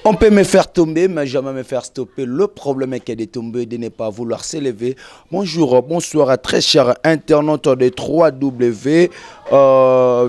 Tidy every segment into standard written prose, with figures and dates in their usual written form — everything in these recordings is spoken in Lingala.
On peut me faire tomber, mais jamais me faire stopper. Le problème est qu'elle est tombée de ne pas vouloir s'élever. Bonjour, bonsoir à très chers internautes de 3W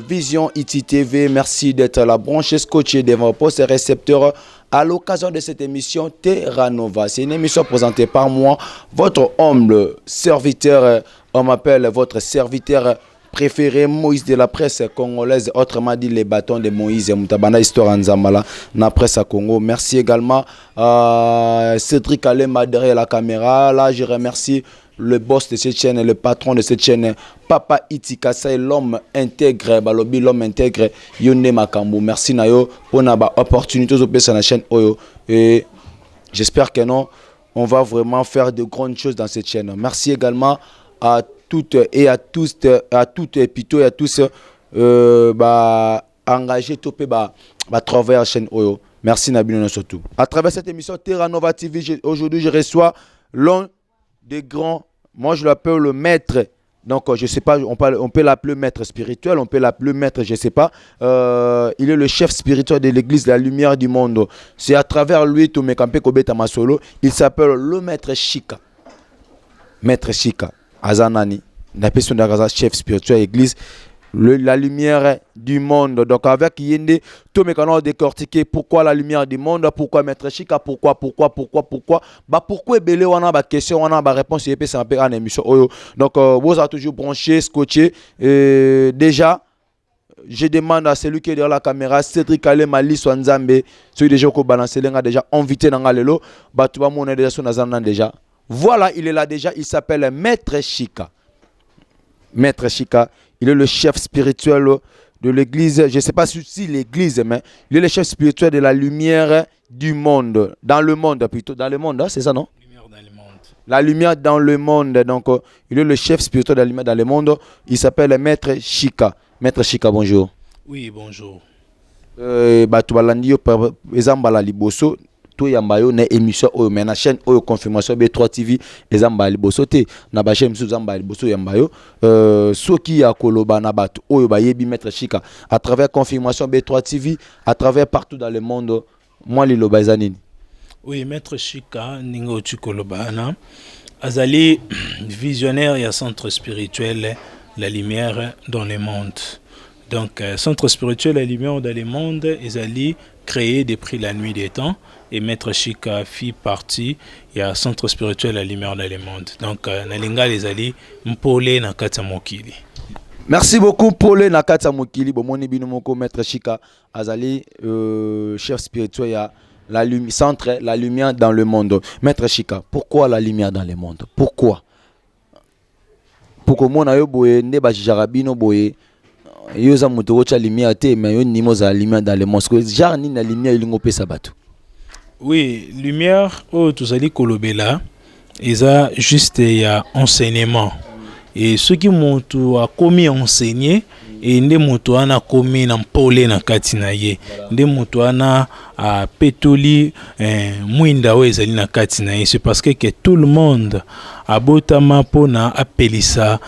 Vision ITTV. Merci d'être là, branché, scotché devant vos postes et récepteurs à l'occasion de cette émission Terra Nova. C'est une émission présentée par moi, votre humble serviteur. On m'appelle votre serviteur préféré, Moïse de la presse congolaise, autrement dit les bâtons de Moïse, Moutabana Histoire Nzambala, na presse à Congo. Merci également à Cédric Alema derrière la caméra. Là, je remercie le boss de cette chaîne, le patron de cette chaîne, Papa Itikasa, l'homme intègre, balobi l'homme intègre, Yonde Makambu. Merci Nayo pour l'opportunité de sur la chaîne Oyo. Et j'espère que non, on va vraiment faire de grandes choses dans cette chaîne. Merci également à toutes et à tous, à toutes et plutôt et à tous engagés topé travailler à la chaîne Oyo. Merci Nabino surtout. À travers cette émission Terra Nova TV, aujourd'hui je reçois l'un des grands, moi je l'appelle le maître. Donc je sais pas, on peut l'appeler maître spirituel, on peut l'appeler maître, je sais pas. Il est le chef spirituel de l'église de la lumière du monde. C'est à travers lui tout mes campé Kobeta Masolo. Il s'appelle le maître Chika. Maître Chika. Azanani, la personne de chef spirituel église, la lumière du monde. Donc avec Yende, tous mes canaux décortiqués, pourquoi la lumière du monde, pourquoi Maître Chika, pourquoi, pourquoi Belé, on a des questions, on a des réponses, et puis c'est un peu en émission. Donc vous avez toujours branché, scotché, déjà, je demande à celui qui est derrière la caméra, Cédric Alema Nzambe, celui déjà qui a balancé, déjà invité dans le lot, on est déjà sur Nazanan déjà. Voilà, il est là déjà, il s'appelle Maître Chika. Maître Chika, il est le chef spirituel de l'église, je ne sais pas si l'église, mais il est le chef spirituel de la lumière du monde, dans le monde plutôt, dans le monde, hein, c'est ça non? Lumière dans le monde. La lumière dans le monde, donc il est le chef spirituel de la lumière dans le monde, il s'appelle Maître Chika. Maître Chika, bonjour. Oui, bonjour. Tout yambayo na émission oyo mais na chaîne oyo confirmation B3 TV ezamba liboso te na ba chaîne sous zamba liboso yambayo soki ya koloba na bato oyo bayebi Maître Chika à travers confirmation B3 TV à travers partout dans le monde moi liloba ezanini. Oui, Maître Chika ningo tukoloba na azali visionnaire ya centre spirituel la lumière dans le monde. Donc centre spirituel la lumière dans le monde ezali créé depuis la nuit des temps. Et Maître Chika fit partie il y a centre spirituel la lumière dans le monde. Donc nalinga les ali mpole na kata mokili. Merci beaucoup Paulé na kata mokili bomoni bino moko Maître Chika azali chef spirituel ya la centre la lumière dans le monde. Maître Chika, pourquoi la lumière dans le monde? Pourquoi mona yo boye nde ba jarabino boye yo za moto cha lumière te mais yo nimo za lumière dans le monde. Genre ni na lumière ilingo pesa bato. Oui, lumière, tous allez kolobela, ils a juste ya enseignement. Et ceux qui m'ont commis enseigner, et nde moto ana commis na mpole na katina ye. Nde moto ana a petoli mwinda we ezali na katina ye. C'est parce que tout le monde a botama pona apelisa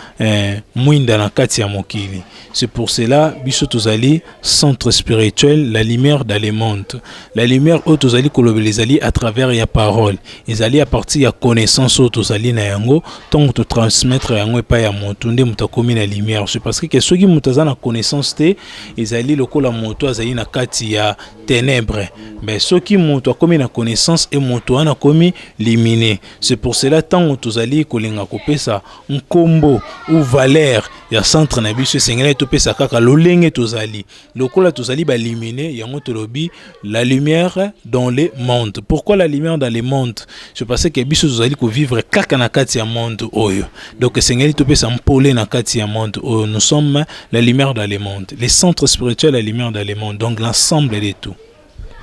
mwinda na kati ya mokili. C'est pour cela biso tozali centre spirituel la lumière dans le monde. La lumière o tozali kolobelezali à travers ya parole. Ezali à partir ya connaissance o tozali na yango tant to transmettre yango pa ya moto nde mutakomi na lumière. C'est parce que soki mutaza na connaissance te ezali lokola moto azali na kati ya ténèbres. Mais soki moto akomi na connaissance et moto ana komi liminer. C'est pour cela tant tozali kolinga kopesa nkombo ou valeur ya centre na biso sengela topesa kaka lolenge tozali lokola tozali ba liminer yango tolobi la lumière dans le monde. Pourquoi la lumière dans le monde? C'est parce que biso tozali ko vivre kaka na kati ya monde oyo. Donc sengeli topesa mpole na kati ya monde oyo. Nous sommes la lumière dans le monde. Les centres spirituels la lumière dans le monde. Donc l'ensemble de tout.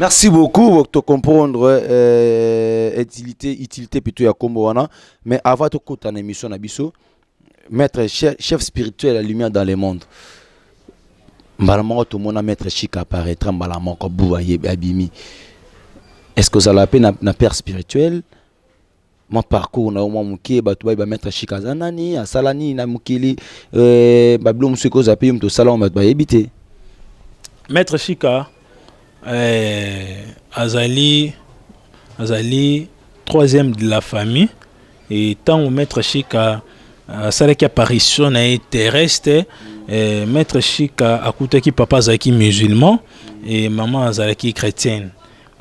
Merci beaucoup pour te comprendre utilité plutôt ya kombo wana mais avant de côté en émission na biso maître chef spirituel la lumière dans le monde mbalamoko tout monde Maître Chika apparaître mbalamoko bouaye abimi est-ce que ça la peine na père spirituel mon parcours na moi mukie batu ba Maître Chika zanani asalani na mukili bablo musiko zapi mto salon batu ba ebité Maître Chika azali troisième de la famille et tant maître Chika salaki apparition na terrestre maître Chika akutaki papa azalaki musulman et maman azalaki chrétienne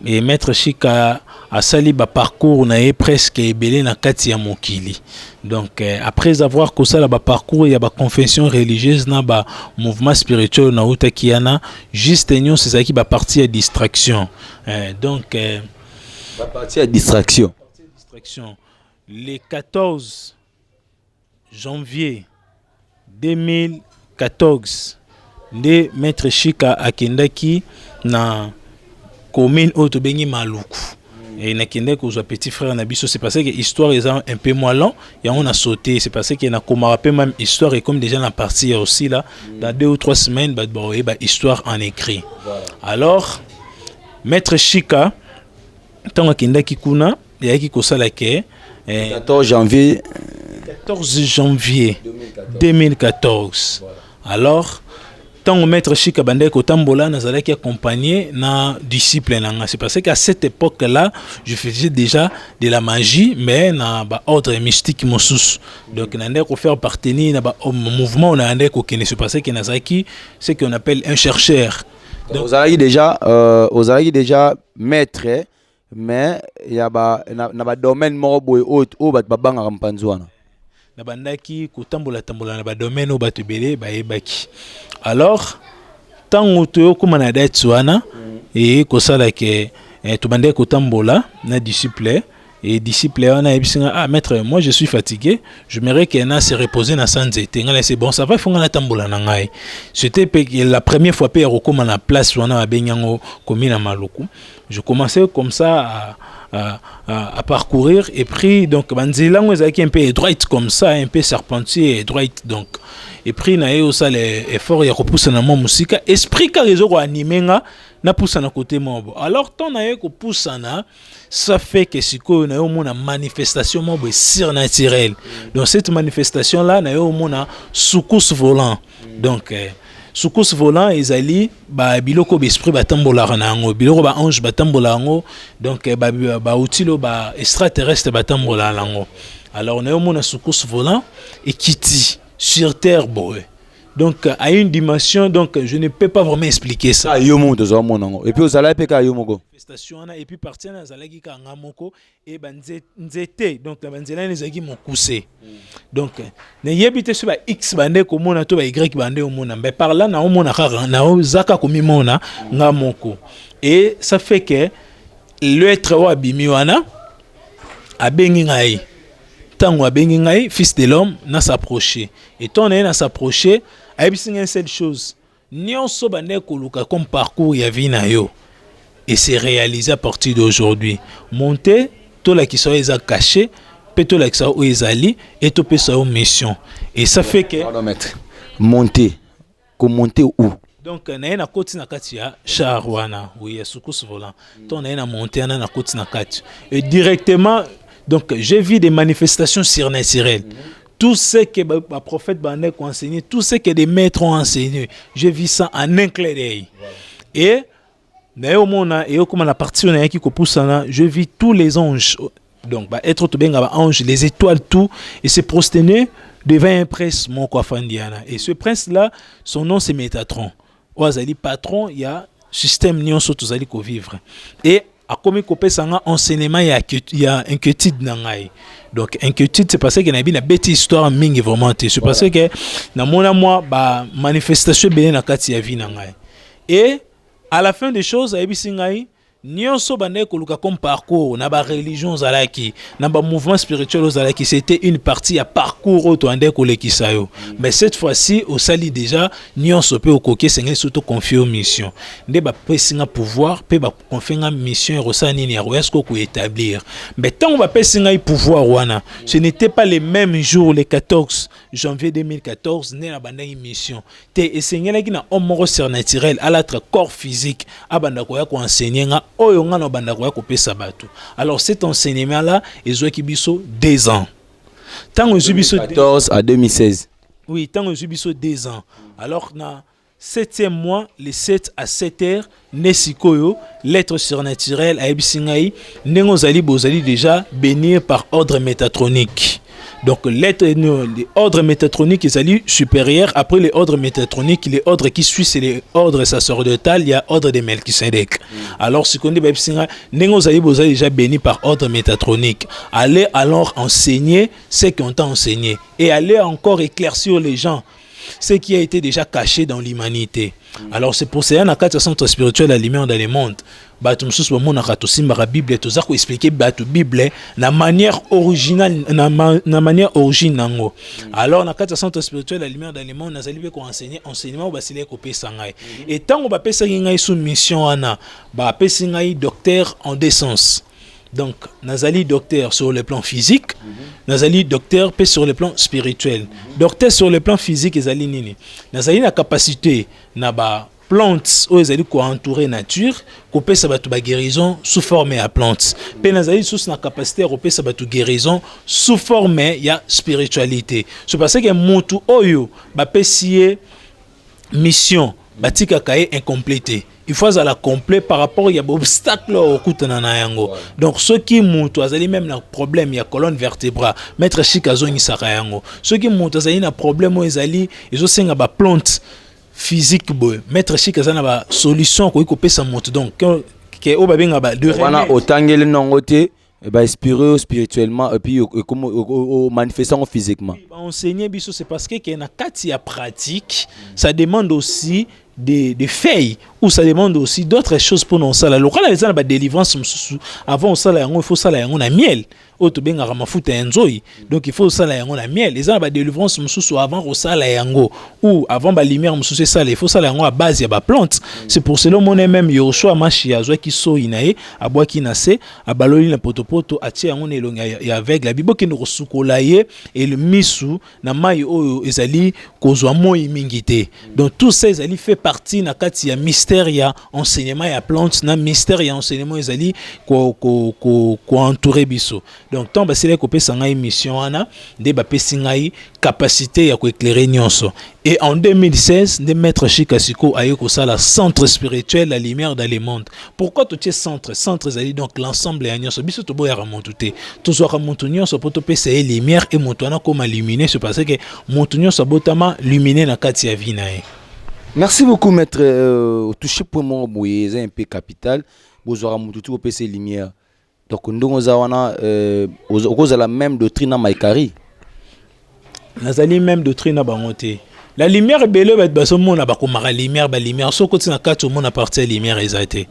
et maître Chika asali ba parcours na presque ebelé na kati ya mokili. Donc après avoir kosala ba parcours ya ba confession religieuse na ba mouvement spirituel na utakiana juste nyon c'est qui ba partie ya distraction. Donc ba partie ya distraction. Le 14 janvier 2014 nde maître Chika akendaki na commune Otobengi Maluku. Et nakende ko zo petit frère na biso, c'est parce que histoire est un peu moins long et on a sauté, c'est parce que na komarape même histoire et comme déjà la partie aussi là dans 2 ou 3 semaines bah histoire en écrit. Voilà. Alors maître Chika tant akendaki kuna yaki kosala ke 14 janvier 2014. Voilà. Alors tant maître Chika bande kotambola nazalaki accompagné na disciple nanga, c'est parce qu'à cette époque là je faisais déjà de la magie mais na ba ordre mystique mosus, donc nande ko faire partenir na ba mouvement na nande ko kene, c'est parce que nazaki ce qu'on appelle un chercheur. Donc vous avez déjà maître mais il y a na ba domaine moko boy o ba banga mpanzwana na bandaki kotambola na ba domaine o bato belé ba yebaki. Alors tant to ko manada tswana et ko sala ke to bande kotambola na disciple et disciple on a ebisinga ah maître moi je suis fatigué, je m'aimerais qu'il na se reposer na sanzete ngala c'est bon ça va fonga na tambola na ngai. C'était la première fois pe rekoma na place wana ba benyango komina Maluku. Je commençais comme ça à parcourir et puis donc banzela ngwezaki un peu droite comme ça, un peu serpentier et droite donc et puis na yo ça les efforts ya repousse na mo musika esprit ka réseau ko animenga na poussa na côté mobo. Alors ton na yo ko poussa na ça fait que siko na yo mona manifestation mobo surnaturelle. Donc cette manifestation là na yo mona soukous volant. Donc soukous volant ezali ba biloko besprit batambola na ngo biloko ba ange batambola ngo donc ba outilo ba extraterrestre batambola na ngo. Alors na yo mona soukous volant et kiti sur terre boy. Donc à une dimension donc je ne peux pas vraiment expliquer ça. Et puis vous allez péka yomoko. Et puis partir na zalaki ka ngamoko et banzete donc la banzela nezaki mokuse. Donc na yebite sur ba x bande ko mona to ba y bande o mona mais par là na o mona ka na o zaka ko mimona ngamoko. Et ça fait que l'être wa bimiwana abengi ngai. Tango abengi ngai fils de l'homme na s'approcher et ton na s'approcher a une seule chose nyonso bande ko luka comme parcours ya vie na yo et c'est réalisé à partir d'aujourd'hui. Monter to la qui soit caché peut to la qui soit ezali et to peut sa mission et ça fait que monter où donc na koti na kati ya char wana oui ya soukous volant ton na monter na koti na kati et directement donc j'ai vu des manifestations surnaturelles. Tout ce que les prophètes ont enseigné, tout ce que les maîtres ont enseigné, j'ai vu ça en un clin d'œil. Et comme la partie qui pousse, je vis tous les anges, donc être tout bien ange, les étoiles, tout, et se prosterner devant un prince, mon Kwafandiana. Et ce prince-là, son nom c'est Métatron. Oazali patron, il y a système nion surtout zali ko vivre. Et a comme copé sanga enseignement il y a inquiétude nangai. Donc inquiétude c'est parce que na bi na bête histoire mingi vraiment c'est parce que na mona moi ba manifestation bien na kati ya vie nangai. Et à la fin des choses a bisingai nyonso bande ko luka comme parcours na ba religion zalaki na ba mouvement spirituel zalaki c'était une partie à parcours auto ande ko lekisayo. Mais cette fois-ci au sali déjà nyonso pe okoke sengeli surtout confier aux missions nde ba pesinga pouvoir pe ba confier mission rosani ni roesko ko établir. Mais tant on va pesinga pouvoir wana ce n'était pas les mêmes jours le 14 janvier 2014 né na banda mission te esengeli ki na homme surnaturel à l'être corps physique abanda ko ya ko enseigner alors cet enseignement là ils ont kibiso 2 ans tant 2014 à 2016 oui tant 2 ans alors na 7e mois, les 7 à 7 heures, Nesikoyo, l'être surnaturel, à Ebisingaï, Nengozali Bozali déjà béni par ordre métatronique. Donc, l'ordre métatronique est supérieur. Après les ordres métatroniques, les ordres qui suivent, c'est les ordres sacerdotal, il y a ordre de Melchisedec. Alors, ce qu'on dit, Nengozali Bozali déjà béni par ordre métatronique. Allez alors enseigner ce qu'on t'a enseigné. Et allez encore éclaircir les gens ce qui a été déjà caché dans l'humanité. Alors c'est pour ça que centre spirituel la lumière dans le monde. Batum sous mon akatosimba la Bible to zako expliquer batu Bible na manière originale na manière originale. Alors na centre spirituel la lumière dans le monde nazali ko enseigner enseignement ba sile ko pesa ngai. Et tant on ba pesa ngai sous mission ana ba pesa ngai docteur en décence. Donc, Nazali docteur sur le plan physique, Nazali docteur sur le plan spirituel. Docteur sur le plan physique, Nazali nini. Nazali la capacité na ba plantes ou Nazali ko entourer nature, ko pesa batu ba guérison sous forme ya plantes. Pe Nazali sous na capacité ko pesa batu guérison sous forme ya spiritualité. C'est parce que mutu oyo ba pesier mission batika kaye incomplété. Il faut la complet par rapport il y a obstacle au kutana na yango. Donc ceux qui montent azali même na problème il y a colonne vertébrale maître chikazo ni saka yango. Ceux qui montent azali na problème ezali ezo senga ba plante physique boy maître chikazo na ba solution ko pesa monte donc que o ba benga ba de wana otangele nongote ba spirituellement et puis au manifestant physiquement. Enseigner biso c'est parce que na kati ya pratique ça demande aussi des faits ou ça demande aussi d'autres choses pour nous ça la local les ba délivrance avant ça là il faut ça là na miel auto benga mafuta enzoi donc il faut ça là na miel les ba délivrance avant ça là yango ou avant ba lumière mususu ça il faut ça là à base ya ba plante c'est pour cela mon même Yoshua Mashia zo ki so inae abwa ki nase abaloli na potopoto atie yango na elonga ya avec la bibo ki no sukola ye et le misu na mai oyo ezali kozwa moi mingité donc tout ça ezali fait partie na kati ya mystère ya enseignement ya plante na mystère ya enseignement ezali ko entourer biso donc tant ba sele ko pesa ngai mission ana de ba pesi ngai capacité ya ko éclairer nyonso et en 2016 de maître Chikasiko ayo ko sala centre spirituel la lumière dans le monde. Pourquoi tout ce centre ezali donc l'ensemble ya nyonso biso to boya ramontuté to zo ramontu nyonso poto pesa e lumière et montona comme illuminer c'est parce que montu nyonso botama luminer na kati ya vie na e. Merci beaucoup maître touché pour mon boyé un peu capital bozora mututu au PC lumière donc ndongo za wana okoza la même doctrine na Maikari nazali même doctrine na bangote la lumière belé ba baso mona ba komara lumière ba lumière so koti na kati mona partie lumière ezate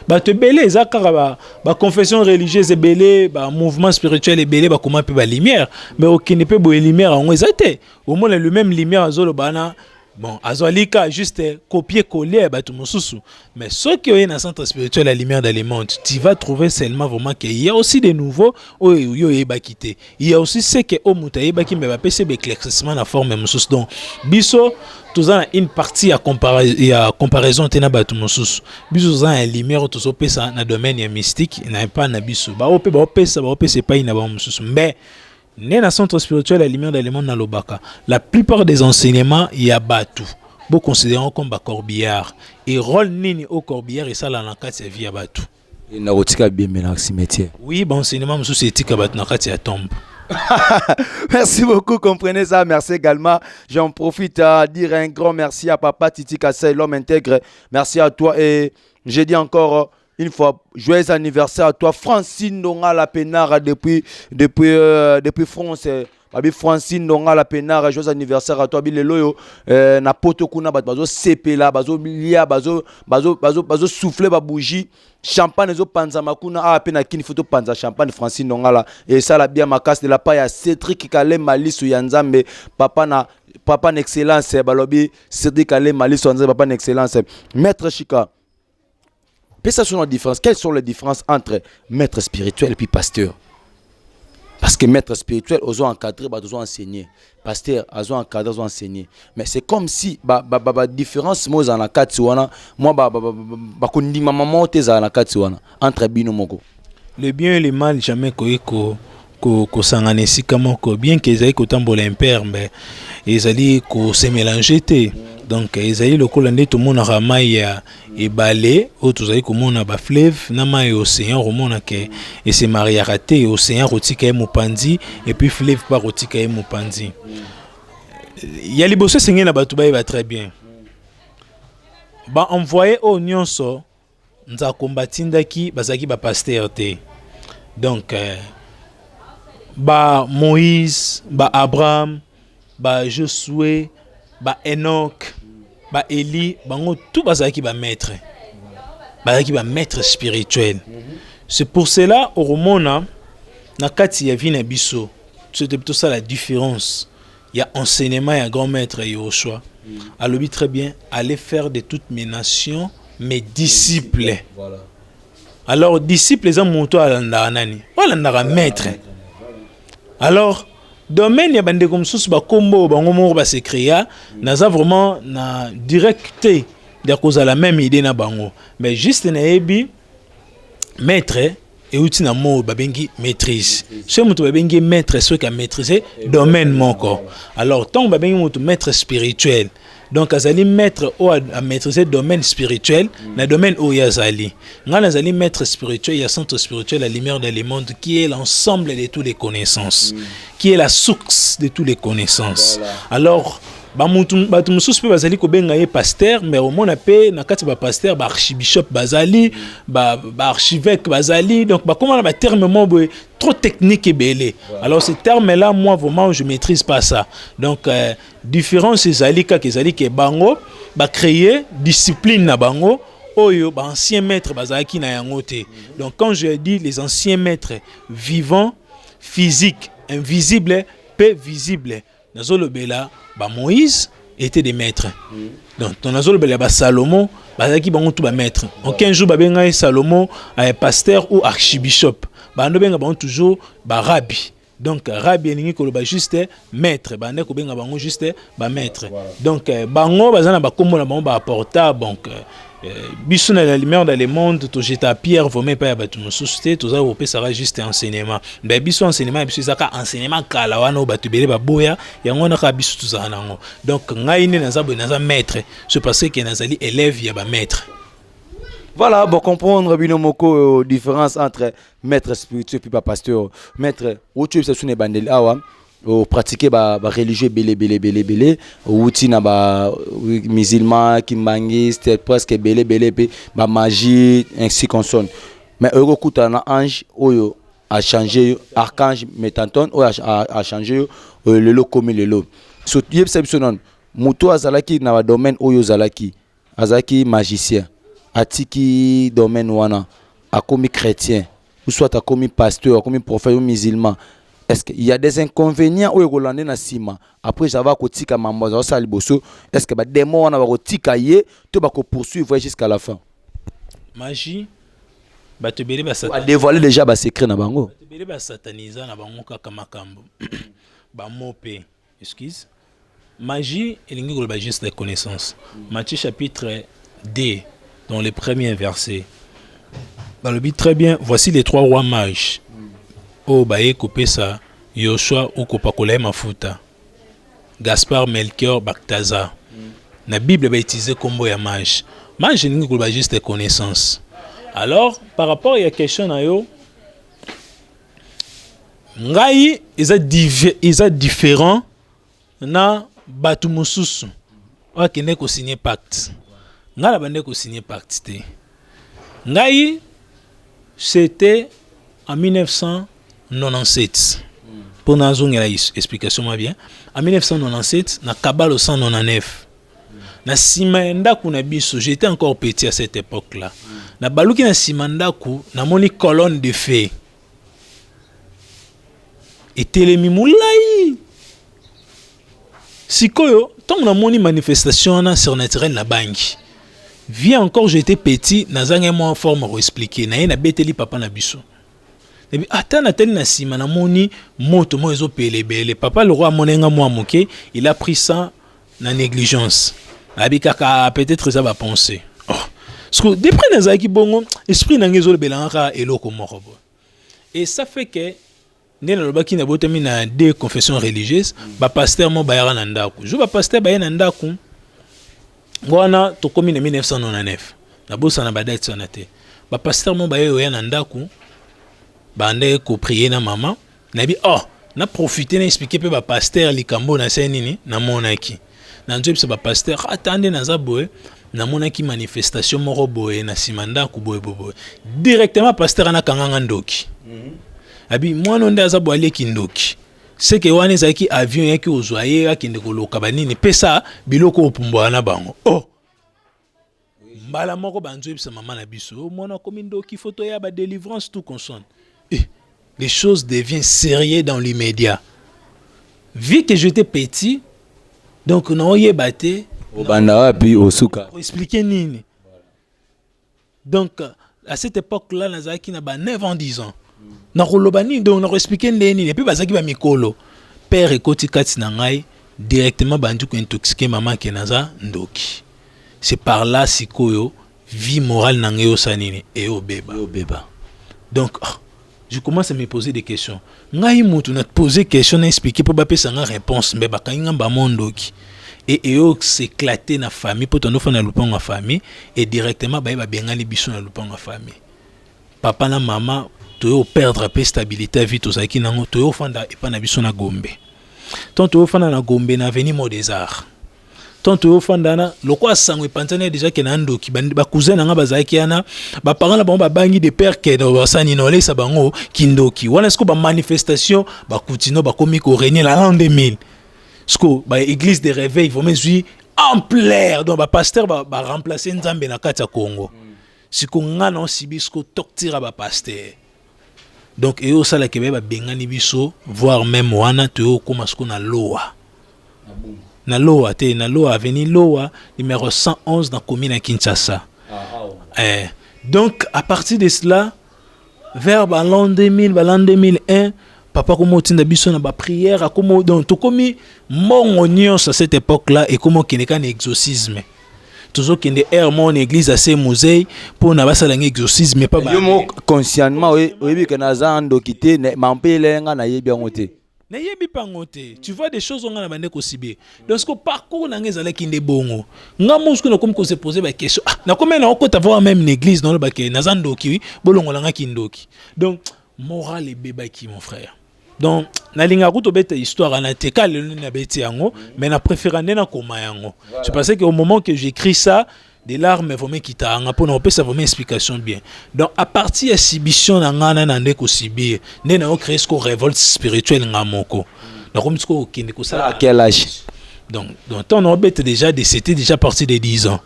ba te belé ezakara ba confession religieuse belé ba mouvement spirituel belé ba koma pe ba lumière mais aucune pe bo lumière en ezate au moins le même lumière azolo bana. Bon, azolika juste copier-coller batu mususu. Mais ceux qui ont un centre spirituel la lumière dans le monde, tu vas trouver seulement vraiment qu'il y a aussi des nouveaux yo eba quitté. Il y a aussi ceux qui au mutaïba qui me va passer l'éclaircissement la forme mususu. Donc biso tous a une partie à comparaison tena batu mususu. Biso a une lumière tous au pesa na domaine mystique, n'a pas na biso. Ba pesa pas ina ba mususu. Mais né na centre spirituel la lumière dans le monde na lobaka la plupart des enseignements il y a batu beau considérant comme ba corbillard et rôle nini au corbillard et ça la na kati ya vie ya batu et na rotika bien na cimetière oui bon enseignement musu c'est tika batu na kati ya tombe. Merci beaucoup, comprenez ça. Merci également. J'en profite à dire un grand merci à Papa Titi Kassai, l'homme intègre. Merci à toi et j'ai dit encore une fois, joyeux anniversaire à toi, Francine Donga la Pénard depuis France. Francine Donga la Pénard, joyeux anniversaire à toi. Bileloyo na poto kuna bazo sepela, bazo lia, bazo souffler ba bougie, champagne zo panza makuna a pena kini photo panza champagne Francine Donga la et ça la bien ma casse de la paille à Cédric Kale Malisu Yanzambe papa na excellence balobi Cédric Kale Malisu Yanzambe papa na excellence maître Chika. Quelles sont les différences entre maître spirituel et puis pasteur? Parce que maître spirituel, ils ont encadré, ils ont enseigné. Pasteur, ils ont encadré, ils ont enseigné. Mais c'est comme si, la différence, moi, dans la Katsiwana, moi, entre Bino Moko. Le bien et le mal, jamais ko sanganesika moko bien que ezali kotambola impère mais ezali ko se mélanger te Donc ezali lokola nde tomonaka mai ya ebale oyo tozali komona bafleuve na mai ya océan komona ke esemariaka te océan kotika ye mopanzi et puis fleuve mpa kotika ye mopanzi ya liboso esengeli na bato bayeba très bien baenvoye oyo nyonso nzako batindaki bazalaki bapaster te donc ba Moïse ba Abraham ba Josué ba Enoch ba Eli bango tout bazalaki ba maître spirituel. C'est pour cela au romona na kati ya vie na biso c'était plutôt ça la différence. Il y a enseignement, il y a grand maître Yoshua. Alors très bien, allez faire de toutes mes nations mes disciples. Voilà. Alors disciples les hommes monto à l'anani. Voilà ndara maître. Alors domaine ya bande comme sous ba combo bango mo ba se créa naza vraiment na directé de cause à la même idée na bango. Mais juste na ebi maître et outil na mo babengi maîtrise. Ce moto babengi maître ce qui a maîtrisé domaine moko. Alors tant babengi moto maître spirituel. Donc azali maître ou a maîtriser domaine spirituel na domaine où yazali. Ngana azali maître spirituel, il y a centre spirituel la lumière dans le monde qui est l'ensemble de toutes les connaissances, qui est la source de toutes les connaissances. Voilà. Alors batu mususu pe bazali ko benga ye pasteur mais au mona pe na kati ba pasteur ba archibishop bazali ba archevêque bazali donc ba comment ba terme mo trop technique et belé. Voilà. Alors ces termes là moi vraiment je maîtrise pas ça. Donc différence ezali ka kezali ke bango ba créer discipline na bango oyo ba ancien maître bazaki na yango te. Donc quand je dis les anciens maîtres vivants physiques invisibles peu visibles nazolo bela ba Moïse était des maîtres. Donc ton nazolo bela ba Salomon bazaki bango tout ba maître. Aucun jour ba benga Salomon pasteur ou archibishop. Ba ndo benga bango toujours ba rabbi. Donc rabbi elingi ko ba juste maître. Ba ndeko benga bango juste ba maître. Donc bango bazana ba kombo na bango ba porta donc biso na la lumière dans le monde to jeta pierre vomé pas ba tout société to za opé ça va juste enseignement mais biso enseignement biso zaka enseignement kala wana o batu bele ba boya yango na ka biso to za nango donc ngai ne naza maître c'est parce que nazali élève ya ba maître. Voilà, pour comprendre binomoko différence entre maître spirituel puis pas pasteur. Maître ou tu sais sune bandel awa au pratiquer ba religieux belé ou tina ba musulman kimbangiste presque belé ba magie ainsi qu'on sonne. Mais euro kutana ange oyo a changé archange métanton ou a changé le lot comme le lot. So yeb sebsonon muto azalaki na ba domaine oyo azalaki magicien. Atiki domaine wana a commis chrétien ou soit a commis pasteur a commis prophète ou musulman. Est-ce qu'il y a des inconvénients au Rolande na sima après j'avais kotika mambo ça liboso est-ce que ba démon wana ba kotika ye to ba ko poursuivre jusqu'à la fin magie ba te bele ba satan a dévoiler déjà ba secret na bango ba te bele ba sataniser na bango kaka makambo ba mope excuse magie elingi ko ba juste la connaissance Matthieu chapitre 2 dans le premier verset. Dans le but très bien, voici les trois rois mages. Oh baye coupé ça, Yoshua ou Kopakole Mafuta. Gaspard, Melchior, Balthazar. La Bible va utiliser combo ya mage. Mage n'est pas juste des connaissances. Alors, par rapport à la question na yo, ngai ils a différent na batu mususu. Wa kene ko signer pacte. Nga la bande ko signé pacte te. Ngai c'était en 1997. Pour nazonga la explication ma bien. En 1997 na Kabalo 199. Na simanda ku na biso, j'étais encore petit à cette époque-là. Na baluki na simanda ku na moni colonne de feu. Et telemi moulai. Sikoyo, tant na moni manifestation na surnaturel na banki. Viens encore, j'étais petit, nazanga moi en forme à expliquer. Na yena beteli papa na biso. Et puis attends na tel na sima na moni moto mo ezo pelebele. Papa le roi monenga moi moké, il a pris ça na négligence. Abikaka peut-être ça va penser. Oh. Parce que depuis nazaki bongo, esprit na ngezo le belanga eloko moko. Et ça fait que ndena lobaki na botami na deux confessions religieuses, ba pasteur mo bayara na ndako. Jo ba pasteur bayana ndako. wana tokomi na 1999 na bosa na badate sana te ba pasteur mo ba yo ya na ndaku bande ko prier na mama na bi na profiter na expliquer pe ba pasteur likambo na senini na monaki na nzo bisa ba pasteur atande na za boye na monaki manifestation moko boye na simanda ku boye boye directement pasteur ana kanganga ndoki abi mwana nda za boye leki ndoki seke wana ezaki avion yaki ozwaye akende koloka banini pesa biloko opumbwa na bango mbala moko banzo bisa mama na biso mwana komi ndoki photo ya ba délivrance tout consonne les choses deviennent sérieuses dans l'immédiat. Vu que j'étais petit, donc on y est battu. Pour expliquer nini. Donc à cette époque-là, Nazaki n'a pas 9 ans, 10 ans. Donc on a expliqué nini. Et puis Bazaki va mikolo. Père et koti kati nangai directement bandu ko intoxiqué maman kenaza ndoki. C'est par là sikoyo vie morale nangayo sanini et au beba. Donc je commence à me poser des questions. Ngai mutu na poser question expliquer pour ba pesa nga réponse mais ba kanga ba mondoki. Et s'éclater na famille pour ton enfant na lupango famille et directement ba bengani biso na lupango famille. Papa na maman to perdre pe stabilité vie to saki nango to fanda e pa na biso na Gombe. Tant to fanda na Gombe na avenue Modésart. Tant to fandana lokwa sango epantane déjà ke na ndoki ba cousin nga bazaki ana ba parents na ba bangi de père ke do basani no lesa bango kindoki wana esko ba manifestation ba kutino ba komi ko régner la l'an 2000 esko ba église de réveil vont mesui ampleur donc ba pasteur ba remplacer nzambe na kati ya Congo siko nga na sibisko toktira ba pasteur donc et au sala ke ba bengani biso voire même wana to koma sko na loa na Loa te na Loa avenue Loa numéro 111 dans commune à Kinshasa. Donc à partir de cela vers l'an 2000 l'an 2001 papa comme tinda biso na ba prière comme donc to komi mon union à cette époque-là et comment keneka na exorcisme toujours kende air mon église assez musée pour na basala exorcisme pas ba yo consciemment oui que na za ndokité mampelenga na yebi ngote. Tu vois des choses on a bande ko sibé donc ce parcours na ngezala kinde bongo nga musko na comme ko se poser ba question na comme na ko avoir même une église dans le baké na zandoki bolongo langa kindoki donc moral et bébé qui mon frère donc na linga kuto beta histoire na teka le na beti yango mais na préféré na koma yango je pensais que au moment que j'écris ça des larmes vont me quitter pour nous ça vraiment explication bien donc à partir de exhibition na ngana na ndeko sibir né na créer ce révolte spirituelle ngamoko donc comme ce ko kende ko ça à quel âge donc on a bête déjà c'était déjà parti de 10 ans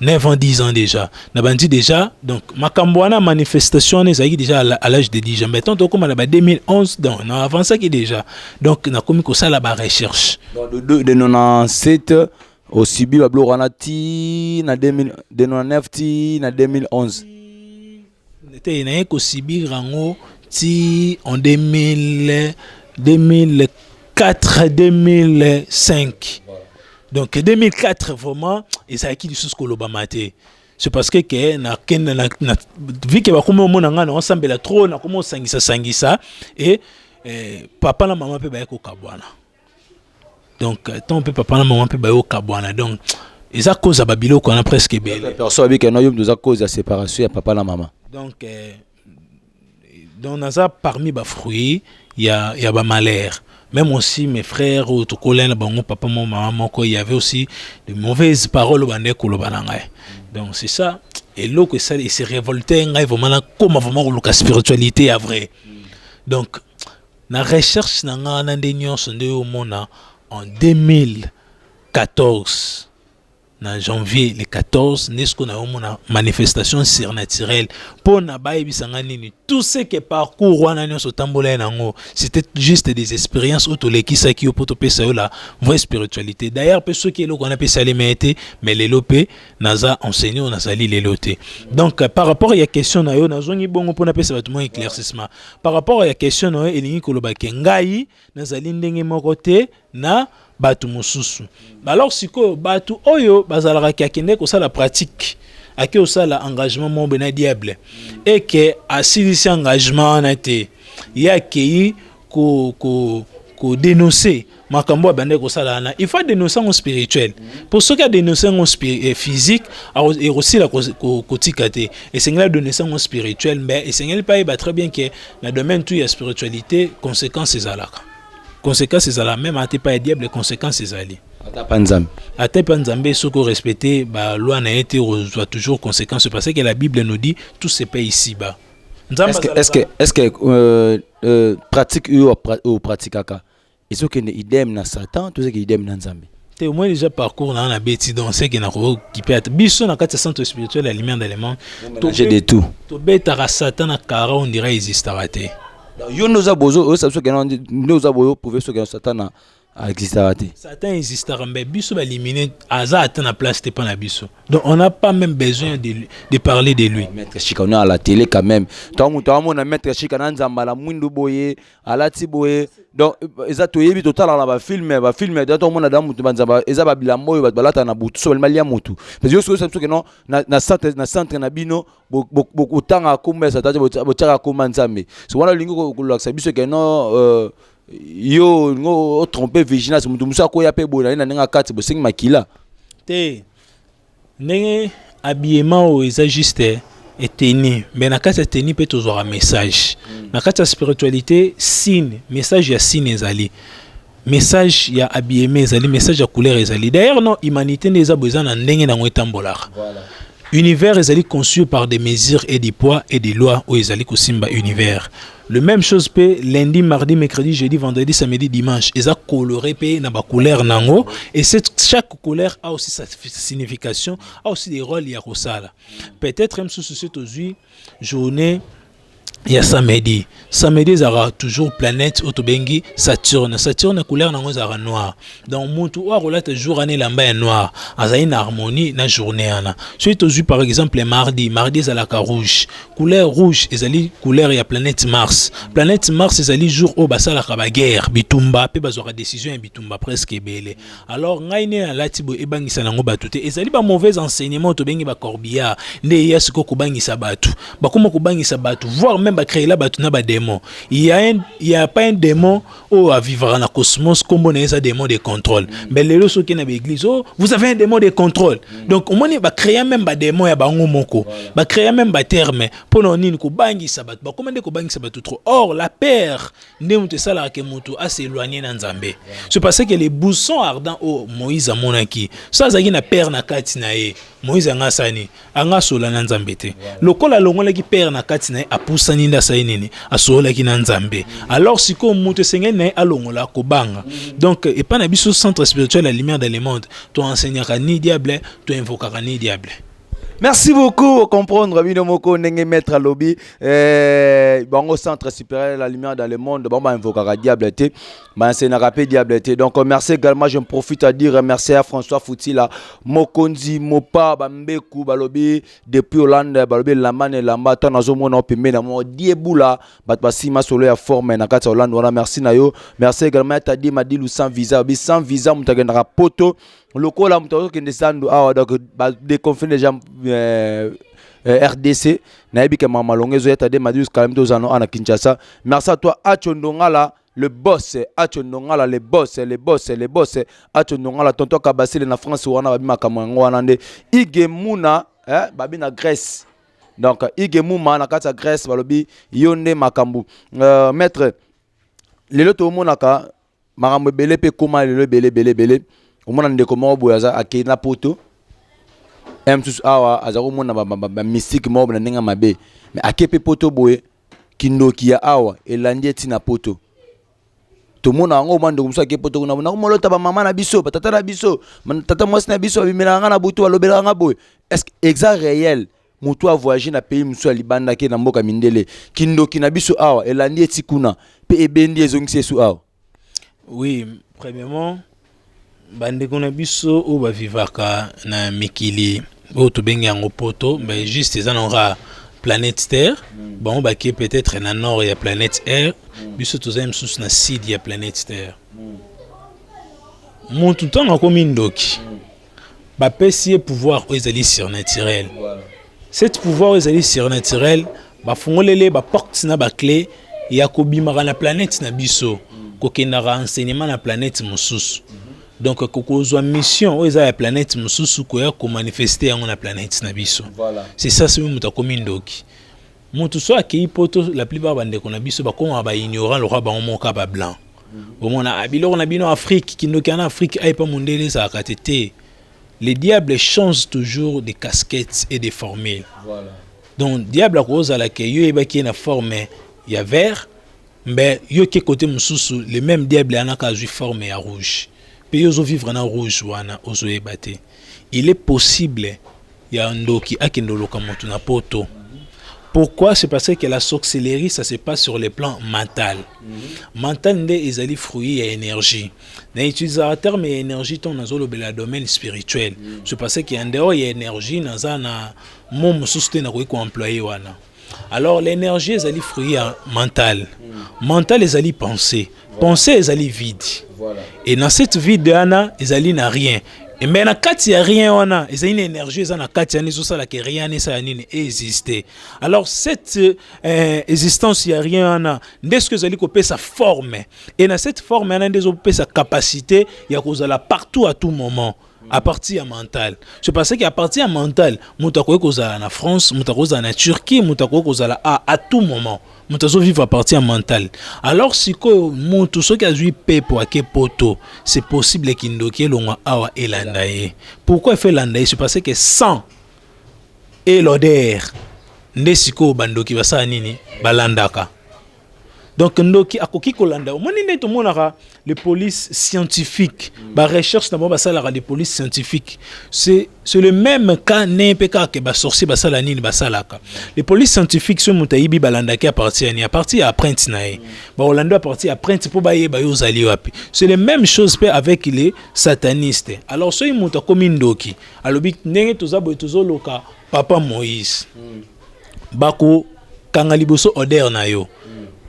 9 ans 10 ans déjà na bandi déjà donc makambwana manifestation les aïe déjà à l'âge de 10 ans mais tant comme na 2011 donc on a avancé qui déjà donc na comme ko ça la recherche de 97 au Sibi Bablo Ranati na 2009 ti na 2011 était na ko Sibi rango ti en 2004 2005 donc 2004 vraiment et ça qui du sous kolobamate c'est parce que na vu que ba komo mona ngana ensemble la trop na komo sangisa et papa na maman pe ba ko kabwana. Donc tant peu papa na maman pe ba yo kabwana donc ils a cause à babilo qu'on a presque belle personne avec un nous a cause à séparation à papa na maman donc dans naza parmi ba fruits il y a ba malheur même aussi mes frères ou to kolena bango papa mon maman ko il y avait aussi de mauvaises paroles bande ko lobananga donc c'est ça et l'eau que ça il s'est révolté ngai vraiment comme vraiment la spiritualité à vrai donc na recherche na ngana ndenyo sonde au mona en 2014, en janvier le 14, nous avons une manifestation surnaturelle pour tout ce qui est parcours c'était juste des expériences où tous les qui pour la vraie spiritualité. D'ailleurs, ceux qui ont appelé ça les métiers, mais les lopés, naza enseigné, on a sali les lotés. Donc par rapport à la question na yo, nazongi bongo pour appeler ça tout éclaircissement. Par rapport à la question na yo, elingi kolobake ngai nazali ndenge mokote na batu mususu. Alors siko batu oyo bazalaka kakende ko ça la pratique. Ake osala engagement mon bena diable et que assis engagement na te ya ki ko dénoncer makambo abande ko sala na il faut dénoncer en spirituel pour ceux qui a dénoncé en physique et aussi la kotikate et c'est là dénoncer en spirituel mais et c'est pas très bien que dans le domaine tout il y a spiritualité conséquences ezalaka conséquences ezala même ate pas diable conséquences ezali ate panzambe soko respecter ba loi na été doit toujours conséquences parce que la Bible nous dit tout se paye ici bas. Est-ce que pratique ou pratique aka ils ont que idem na Satan tout ce qui idem na Nzambe te au moins déjà parcours na beti donc c'est que na ko kipe at biso na kati centre spirituel la lumière d'élément j'ai de tout to beta ra Satan na kara on dirait existera te yo nous a bozo ça ce que nous a bozo prouver ce que Satan existera te Satan existera mais biso ba éliminer aza atteint la place pas na biso donc on n'a pas même besoin de parler de lui. Maître Chika on est à la télé quand même tant on a Maître Chika na Nzamba la mwindu boye ala tiboye donc eza toyebi total na ba film dans mon adam mutu banzamba eza ba bilambo balata na butu so malia mutu parce que yo so que non na centre na bino bokutanga komba Satan botaka komba Nzambe so wana lingo ko laksa biso que non yo ngo tromper vigilance mutu musa ko ya pe bona na nga kati bo 5 makila te ndenge habillement o eza juste et teni mais na kati teni peut toujours un message na kati spiritualité signe message ya signe ezali message ya habillement ezali message ya couleur ezali d'ailleurs non humanité neza besoin na ndenge na ngotambolaka voilà univers ezali conçu par des mesures et des poids et des lois où ezali kosimba univers. Le même chose peut lundi, mardi, mercredi, jeudi, vendredi, samedi, dimanche. Eza coloré pe na ba couleur nango et chaque couleur a aussi sa signification, a aussi des rôles ya kosala. Peut-être même sous ce journée il y a samedi zara toujours planète autobengi Saturne couleur nango zara noir donc mutu wa relate jour année lamba noir azaï na harmonie na journée ana surtout par exemple mardi zalaka rouge couleur rouge ezali couleur ya planète Mars ezali jour au basala ka ba guerre bitumba pe bazora décision ya bitumba presque ebele alors ngaine na latibo ebangisa nango batute ezali ba mauvais enseignement autobengi ba corbillard nde yasiko kubangisa batu bakoma kubangisa batu voire même créer là batuna ba démon il y a pas un démon au à vivre dans cosmos comme on a un démon de contrôle mais les autres qui na l'église oh vous avez un démon de contrôle donc on va créer même ba démon ya bango moko ba créer même ba terme pour non ni ko bangi sabat ba comment ko bangi sabat trop or la peur ne mutu sala ke mutu a s'éloigner na Nzambe c'est parce que les boussons ardents au Moïse a monaki ça zaki na peur na kati na ye Moïse anga sani anga sola na Nzambe te lokola longola ki peur na kati na ye apusani nda sa nini asola ki na Nzambe alors siko mutu sengene na alongola ko banga donc et pas na biso centre spirituel la lumière dans le monde to enseignera ni diable to invoquera ni diable. Merci beaucoup comprendre Bino Moko Nenge Maître Lobby au centre supérieur la lumière dans le monde bon invoquera diableté c'est na rappel diableté donc merci également je me profite à dire merci à François Foutila Mokonzi Mopa Bambeku Balobi depuis Hollande Balobi Lamane Lamba tanazo mona pembe na mo diebula bat basima solo ya forme na kati Hollande wana merci na yo merci également à dit Madilu sans visa mutagenda poto lokola mutako kende sandu awa donc déconfiner déjà RDC naibike mama longezo yata de Madilu quand même deux ans à Kinshasa merci à toi Achondongala le boss Achondongala les boss Achondongala tonton Kabasile na France wana babima kamango wana nde Igemuna babina Grèce donc Igemuma na kata Grèce balobi yonde makambu maître lelo to monaka makambo belé pe koma lelo belé au monde de comment boyaza akena poto emsus awa azako mona ba mystique mob na ninga mabe mais akepe poto boye kindoki ya awa elandi tina poto to mona ngo mando kumsa ke poto kuna ko molota ba mama na biso tata na biso tata mwasi na biso bimela nga na butu alobela nga boye est-ce exact réel mutu a voyager na pays musu libanda ke na mboka mindele kindoki na biso awa elandi etikuna pe ebendi ezongisi su awa. Oui, premièrement bandeko na biso o ba vivaka na mikili o to bengi yango poto mais juste eza na planète Terre bon ba ki peut-être na nord ya planète Air biso to zem sous na sud ya planète Terre mon tout temps comme ndoki ba pesi pouvoir o ezali surnaturel cet pouvoir ezali surnaturel ba fongolele ba porte na ba clé ya kobimaka na planète na biso kokendaka enseignement na planète mosusu. Donc kokozwa mission oyo eza ya planète mosusu koya ko manifester yango na planète na biso. Voilà. C'est ça c'est mutu akomi ndoki. Mutu so akei poto la plupart bandeko na biso bakoma ba ignorant le roi ba moka ba blanc. Omona abiloko na bino Afrique kindoki en Afrique ay pa mondele za katete. Les diables changent toujours de casquettes et de formules. Voilà. Donc diable a cause à laquelle yo eba ki na forme ya vert, mais yo ki côté mususu le même diable a na kazu forme ya rouge. Pe yo zo vivre na rouge wana ozo ebate. Il est possible ya ndoki akendoloka motu na poto. Pourquoi? C'est parce que la sorcellerie, ça se passe sur le plan mental. Mental, c'est ezali fruit et énergie. Dans l'utilisateur, mais énergie, ton dans le domaine spirituel. C'est parce qu'il y a en dehors, il y a énergie, dans un monde soutenu qu'on employé wana. Alors l'énergie, ezali fruit mental. Mental, ezali pensée. Pensée, ezali vide. Et dans cette vide, ezali n'a rien. Et mais na kati ya rien wana, eza une énergie eza na kati ya nizo sala ke rien ne sa nini exister. Alors cette existence ya rien wana, ndest-ce que zali ko pesa forme. Et na cette forme wana ndezo pesa capacité ya kozala partout à tout moment. À partir mental. Je pense qu'à partir mental, mutako kozala na France, mutako kozala na Turquie, mutako kozala à tout moment. Mutazo vivre à partir mental. Alors si ko mutu so ki azui pepo ake poto, c'est possible kindoki longa awa elandaye. Pourquoi il fait landaye? C'est parce que sang et l'odeur ndesiko bandoki basa nini balandaka. Donc ndoki akoki kolanda omoni nde to monaka les polices scientifiques ba recherche d'abord ba sala des polices scientifiques c'est le même cas n'empeka que ba sorcier ba sala nini ba salaka les polices scientifiques so mutayibi balanda ki à partir après tinae ba olando à partir après pour ba yeba yo zali wapi c'est les mêmes choses pe avec les satanistes. Alors so imuta komi ndoki alobi ndenge tozabo tozoloka papa Moïse bako kanga liboso odeur na yo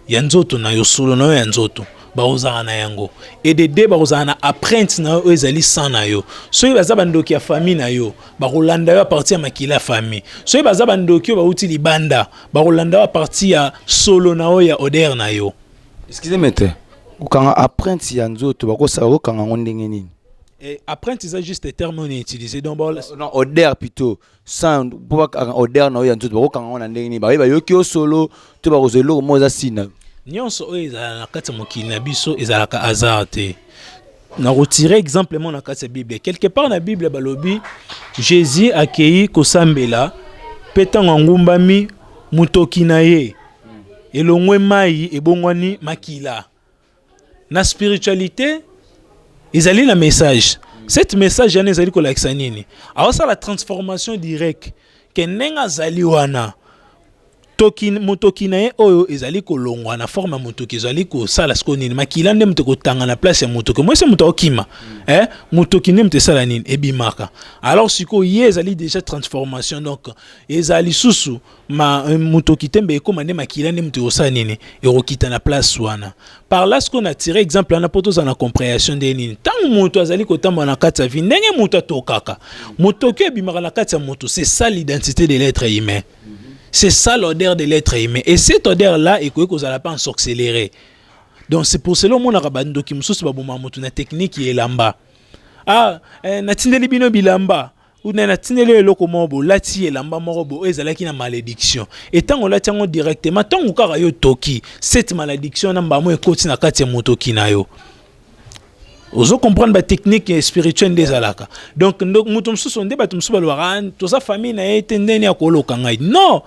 yanzoto na yo solo na yo yanzoto ba ozana na yango et de deux ba ozana apprenti na yo ezali sans na yo so baza bandoki ya famille na yo ba rolanda yo à partir ya makila famille so baza bandoki yo ba uti libanda ba rolanda yo à partir ya solo na yo ya odeur na yo. Excusez-moi ukanga apprenti yanzoto bako sa okanga ngondenge nini? Et apprenti c'est juste des termes on utilisé donc non odeur plutôt sans pour odeur na yo yanzoto bako kanga ngona ndenge nini ba yo ki solo to ba kozelo moza sina nyonso oyo ezala na kati ya mokili na biso ezalaka hasard te. Na retirer exemplement na kati ya Bible quelque part na Bible balobi Jésus akei kosambela petango ngumbami mutoki na ye elongwe mai ebongwani makila na spiritualité ezali na message. Cette message yana ezali kolakisa nini awasa la transformation directe ke nenga zali wana mutoki na ye oyo ezali kolongwa na forme mutoki ezali ko sala sko nini makila nde mutoko tanga na place ya mutoki moi c'est muto okima mutoki nde mute sala nini ebimaka. Alors siko ye ezali déjà transformation donc ezali susu mutoki tembe ekoma nde makila nde mute osala nini erokita na place wana. Par là ce qu'on a tiré exemple na poto za na compréhension de nini tant muto azali kotamba na kati ya vie ndenge muto tokaka mutoki ebimaka na kati ya muto. C'est ça l'identité de l'être humain. C'est ça l'odeur de l'être humain. Et cette odeur-là, il faut que vous n'allez pas en sorcellerer. Donc c'est pour cela que mon arabando qui me soucie na technique qui est lamba. Ah, na tindeli bino bilamba. Ou na tindeli eloko mobo lati elamba morobo ezalaki na malédiction. Et tant on lati yango directement, tant on kara yo toki, cette malédiction na mbamo ekoti na kati ya motoki na yo. Ozo comprendre la technique spirituelle des alaka. Donc mutum susonde batum subalwaran to sa famille na etendeni akoloka ngai. Non,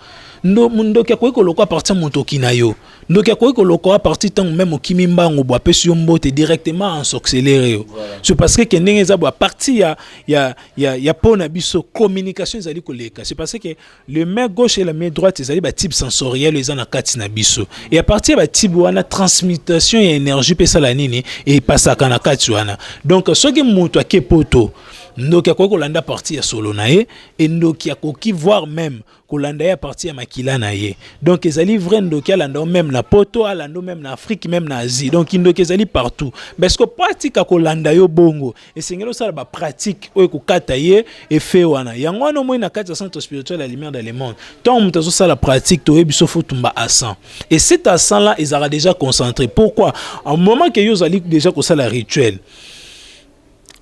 ndo kya ko koloko à partir motoki na yo. Ndo kya ko koloko à partir tant même okimimba ngo bwa pesu mbote directement en sorcellerie. C'est parce que kendenge za bwa partir ya pona biso communication zali koleka. C'est parce que le main gauche et la main droite zali ba type sensoriel les na kati na biso. Et à partir ba type wana transmutation et énergie pesa la nini et passa kana kati wana. Donc ce qui mutu akepoto ndoki akoki kolanda parti ya solo na ye et ndoki akoki voir même kolanda ya parti ya makila na ye. Donc ezali vrai ndoki alanda même na poto, alanda même na Afrique, même na Asie. Donc ndoki ezali partout. Parce que pratique kolanda yo bongo et sengelo sala ba pratique oyo kokata ye et fait wana. Yango wana moi na kati ya centre spirituel la lumière dans le monde. Tant mutazo sala pratique to ebiso fotumba à 100. Et cet à 100 là, ils aura déjà concentré. Pourquoi? En moment que yo zali déjà ko sala rituel.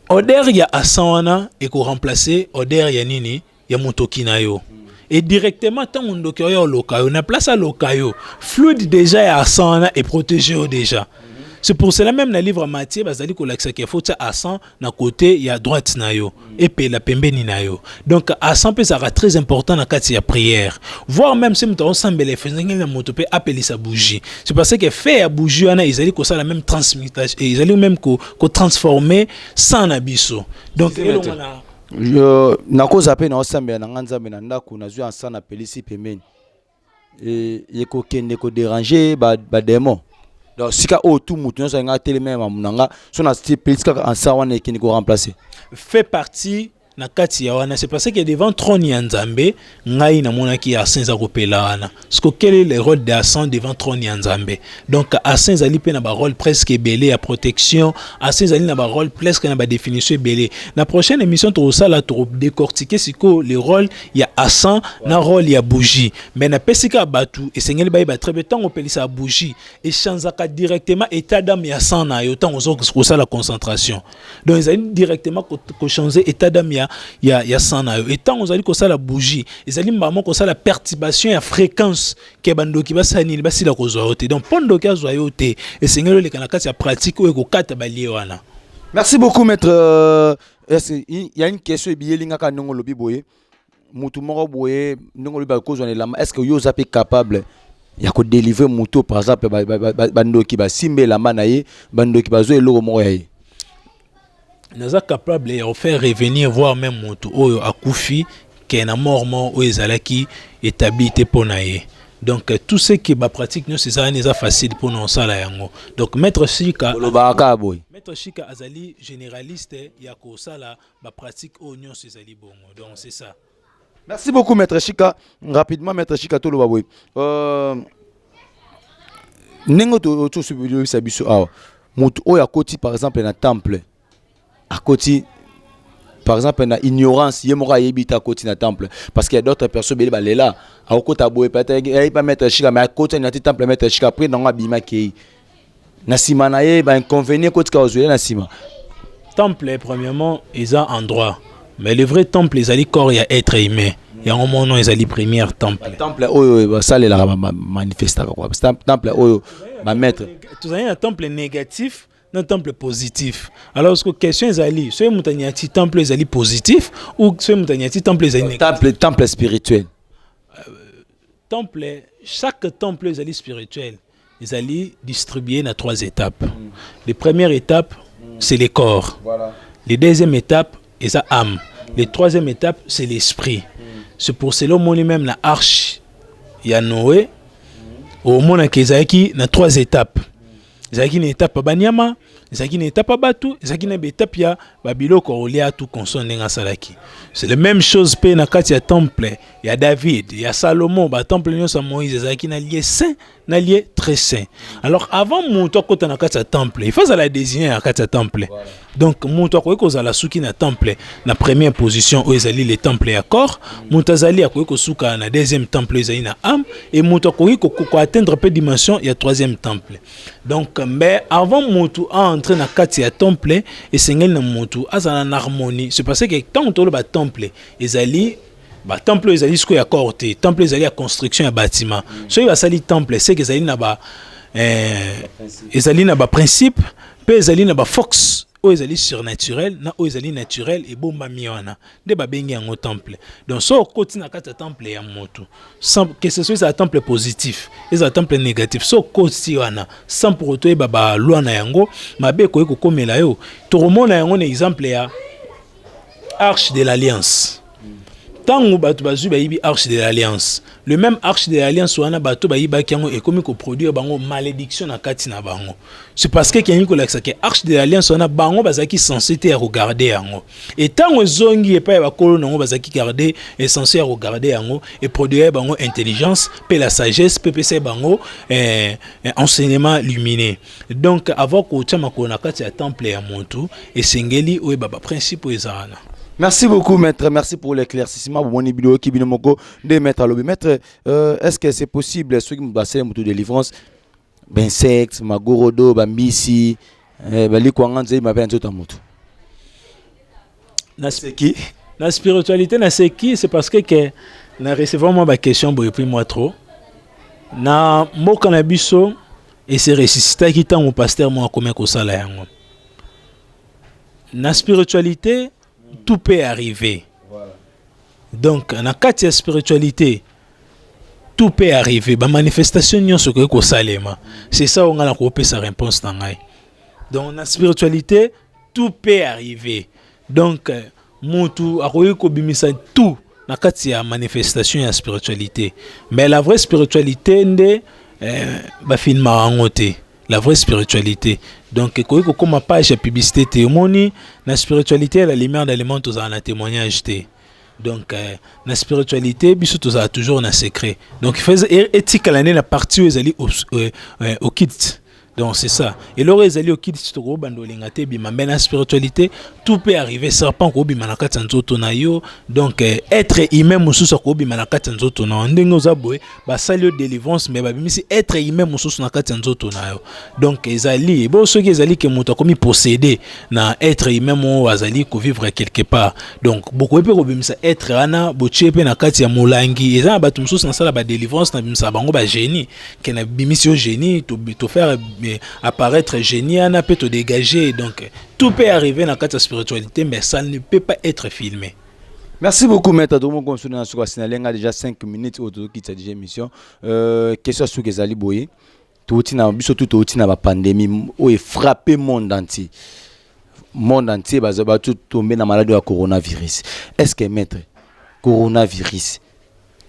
Odeur ya asana et ko remplacer odeur ya nini ya motoki na yo. Et directement tant on doki yo lokayo na place à lokayo fluide déjà ya asana et protégé déjà. C'est pour cela même dans le livre Matthieu bazali ko laksa ke faut ça asan na côté ya droite na yo et pe la pembeni na yo. Donc asan peut sera très important na kati ya prière. Voir même si muto sambele faisanga na moto pe appeler sa bougie. C'est parce que fait ya bougie ana izali ko ça la même transmutation et izali même ko transformer sans abisso. Donc je nakoza pe na osambela na nganzambe na ndako na zwa sana pelisi pembeni. Et yeko kende ko déranger ba démon. Donc si ka tout mutu so nga télé même munanga so na style politique en ça wana qui ko remplacer fait partie na kati ya wana. C'est parce que devant trône ya Nzambe ngai na monaki ya senza kopela wana. Parce que quel est le rôle de Asan devant trône ya Nzambe? Donc Asan zali pe na ba rôle presque belé à protection, Asan zali na ba rôle presque na ba définition belé. Na prochaine émission to ça la to décortiquer siko le rôle ya Asan na rôle ya bougie. Mais na pesika batu et sengeli ba très peu temps opelisa bougie et chanzaka directement état d'âme ya Asan na yo temps ozo ko ça la concentration. Donc ils allaient directement ko changer état d'âme ya sana yo. Et tant on a dit que ça la bougie, ils allaient maman que ça la perturbation et la fréquence que bando qui va sanil ba sila ko zoyote. Donc pondo ka zoyote et seigneur le kana kati ya pratique ou ko kata balié wana. Merci beaucoup maître. Il y a une question biyelinga ka nongo lobi boye. Mutu moko boye nongo lobi ba ko zone la. Est-ce que yo zape capable ya ko délivrer mutu par exemple bando ki ba simbe la manaye bando ki ba zo eloko moko yaye. Nous sommes capables de faire revenir voir même moto oyo akufi qui est mort ou ezalaki établi te ponaye. Donc tout ce qui ba pratique nous c'est ça facile pour nous ça la yango. Donc maître Chika azali généraliste ya ko sala ba pratique oignon c'est ali bongo. Donc c'est ça. Merci beaucoup maître Chika. Rapidement maître Chika to lo baboy. Nengo to subi sabiso awa. Moto oyo akoti par exemple na temple. À côté, par exemple, na ignorance, yemora yebita à côté na temple, parce qu'il y a d'autres personnes qui sont là. À côté taboué peut-être, il pas mettre chika, mais à côté na temple mettre chika après dans abima qui. Na sima na ye, ba inconvénient côté ka ozoué na sima. Temple premièrement, ils ont endroit, mais le vrai temple ils allaient corps ya être humain. Il y a un moment ils allaient première temple. Temple oyo ça les la manifester quoi. Temple oyo ba mettre. Tout ça un temple négatif. Un temple positif. Alors, ce que question est ali, soit moutaniati temple est ali positif ou soit moutaniati temple est ali négatif. Temple spirituel. Temple, chaque temple est ali spirituel. Ils allaient distribuer dans 3 étapes. Les premières étapes, c'est les corps. Voilà. Les deuxième étape, c'est la âme. Les troisième étape, c'est l'esprit. C'est pour cela que même la arche, il y a Noé, au monde qui est dans 3 étapes. Zaki na étape banyama, zaki na étape batu, zaki na étape ya babiloko olia tout consonne nga salaki. C'est la même chose pe na kati ya temple ya David, ya Salomon, ba temple nyonso Moïse zaki na lié saint, na lié très saint. Alors avant monto kota na kati ya temple, il faut ça la désigner na kati ya temple. Voilà. Donc monto ko za la suki na temple na première position où ezali les temples ya corps, monto zali ko suka na deuxième temple ezali na âme et monto ko atteindre peu dimension ya troisième temple. Donc mais avant monto à entrer na kati ya temple et sengel na monto azana en harmonie. C'est parce que quand on ba temple ezali ba temple ezali ce ya corps te, temple ezali ya construction ya bâtiment. So il va sali temple c'est que ezali na ba ezali na ba principe, pe ezali na ba force. Ezali surnaturel na ezali naturel et bomba miona de babengi en temple. Donc so côté na kata temple ya moto sans que ce soit un temple positif et un temple négatif so côté wana sans pour autant baba loi na yango mabe ko komela yo to remona yango na exemple ya arche de l'alliance. Tango bato bazui bayibi arche de l'alliance. Le même arche de l'alliance wana bato bayiba kiango et comme ko produire bango malédiction na kati na bango. C'est parce que kiango ko laksa ke arche de l'alliance wana bango bazaki censé te regarder yango. Et tango zongi e pa ba kolo nango bazaki garder et censé regarder yango et produire bango intelligence, pe la sagesse, PPC bango enseignement lumineux. Donc avant ko tchama ko na kati ya temple ya montu et sengeli o baba principe ezana. Merci beaucoup, maître. Merci pour l'éclaircissement. Maître, est-ce que c'est possible, ceux qui me passent les motos de délivrance, ben sexe, magorodo, bambisi, bali kwanganze, m'appelle un tout moto. C'est qui? La spiritualité, c'est qui? C'est parce que na recevant moi ma question, depuis moi trop. Na mo cannabis et c'est ressuscité qui tant mon pasteur moi comme un ça là. Na spiritualité tout peut arriver. Voilà. Donc, dans la spiritualité, tout peut arriver. La manifestation, c'est ça on a la sa réponse. Donc, dans la spiritualité, tout peut arriver. Donc, tout dans la manifestation et la spiritualité. Mais la vraie spiritualité, la vraie spiritualité. Donc, comme ma page de publicité, témoigne, la spiritualité, la lumière d'éléments, tout ça, un témoignage. Donc, la spiritualité, tout ça, toujours un secret. Donc, il fait éthique à l'année, la partie où ils allaient au kit. Donc, c'est ça. Et là, ils allaient au kit, mais la spiritualité, tout peut arriver. Serpent, donc, être humain, délivrance, mais être humain, donc, ils allaient, bon, ceux qui allaient, comme posséder, na être humain, vivre quelque part. Donc, beaucoup de être ana, bochepe, na kati ya molangi, ils ont battu dans la délivrance, na bimisa bango ba génie, qui na bimission génie, to faire apparaître génie, on peut te dégager. Donc, tout peut arriver dans la spiritualité, mais ça ne peut pas être filmé. Merci beaucoup, maître. On a déjà 5 minutes autour de cette émission. Question sur les aliboyés. Tout la pandémie qui a frappé le monde entier. Le monde entier va tomber dans la maladie du coronavirus. Est-ce que, maître, coronavirus,